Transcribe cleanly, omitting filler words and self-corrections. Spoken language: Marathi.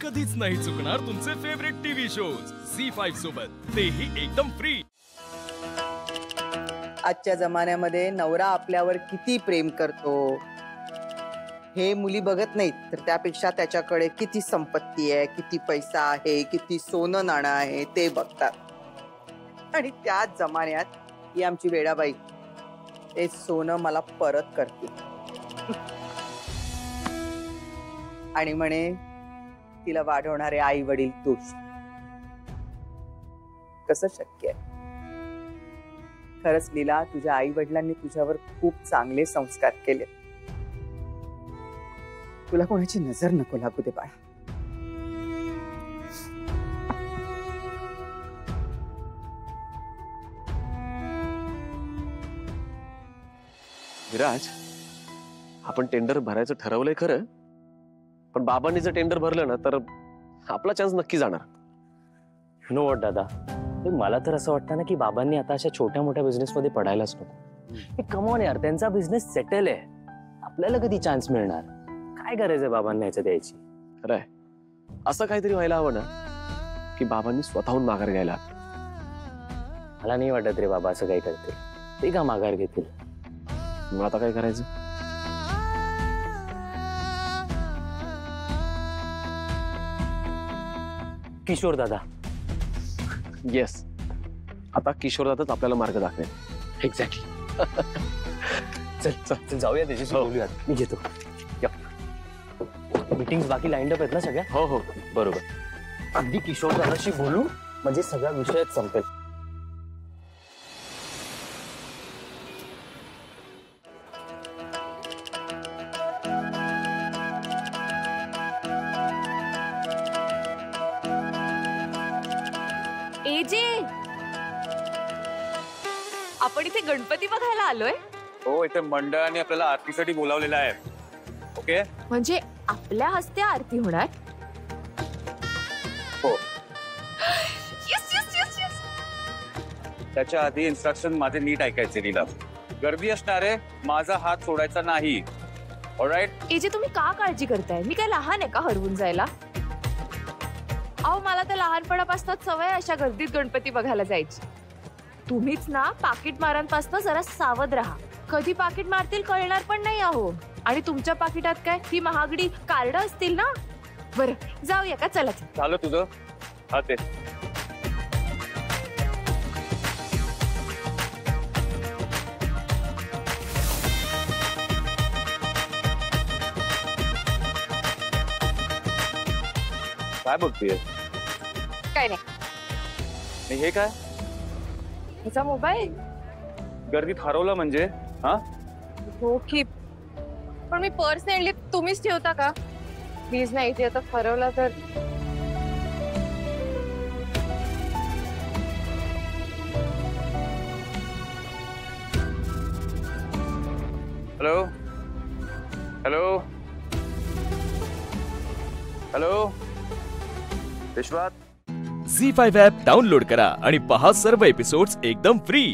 कधीच नाही चुकणार तुमचे फेवरेट टीव्ही शोज झी5 सोबत, तेही एकदम फ्री। आजच्या जमान्यामध्ये नवरा आपल्यावर किती प्रेम करतो हे मुली बघत नाहीत, तर त्यापेक्षा त्याच्याकडे किती संपत्ती आहे, किती पैसा आहे, किती सोनं नाणं आहे ते बघतात। आणि त्याच जमान्यात ही आमची वेडाबाई हे सोनं मला परत करते आणि म्हणे तिला वाढवणारे आई वडील दोष। कसं शक्य आहे? खरंच लीला, तुझ्या आई वडिलांनी तुझ्यावर खूप चांगले संस्कार केले। तुला कोणाची नजर नको लागू दे बाळा। विराज, आपण टेंडर भरायचं ठरवलंय खरं, पण बाबांनी जर टेंडर भरलं ना तर आपला चान्स नक्की जाणार। नो वॉट दादा, मला तर असं वाटतं ना की बाबांनी आता अशा छोट्या मोठ्या बिझनेस मध्ये पडायलाच नको। कमॉन यार, त्यांचा बिझनेस सेटल आहे, आपल्याला कधी चान्स मिळणार? काय करायचंय बाबांना याचं द्यायची? खरंय, असं काहीतरी व्हायला हवं ना की बाबांनी स्वतःहून माघार घ्यायला। मला नाही वाटत रे बाबा असं काही करतील, ते का माघार घेतील? मग आता काय करायचं? किशोर दादा। येस, आता किशोर दादाच आपल्याला मार्ग दाखवेल। एक्झॅक्टली। चल चल चल जाऊया, त्याच्याशी बोलूया। मी घेतो। मीटिंग्स बाकी लाईन अप आहेत ना सगळ्या? हो हो बरोबर, अगदी किशोर दादाशी बोलू म्हणजे सगळा विषयच संपेल। एजे, आपण इथे गणपती बघायला आलोय? हो, इथे मंडळाने आपल्याला आरतीसाठी बोलावलेलं आहे। ओके, म्हणजे आपल्या हस्ते आरती होणार? हो। Yes yes yes yes. त्याच्या आधी इन्स्ट्रक्शन माझे नीट ऐकायचे लीला। गर्दी असणार आहे, माझा हात सोडायचा नाही। ऑलराइट? एजे, तुम्ही का काळजी करताय? मी काय लहान आहे का हरवून जायला? अहो, मला तर लहानपणापासून सवय अशा गर्दीत गणपती बघायला जायची। तुम्हीच ना पाकिट मारांपासून जरा सावध राहा, कधी पाकिट मारतील कळणार पण नाही अहो। आणि तुमच्या पाकिटात काय ही महागडी कार्ड असतील ना? बरं जाऊया का? चला झालं तुझं? हा ते काय बघतीये? काय नाही। आणि हे काय? माझा मोबाईल गर्दीत हरवला म्हणजे? हा हो की, पण मी पर्स नेली, तुम्हीच ठेवता का? प्लीज नाही, इथे आता हरवला तर। हॅलो हॅलो हॅलो, विश्वात। झी5 ॲप डाउनलोड करा आणि पहा सर्व एपिसोड्स एकदम फ्री।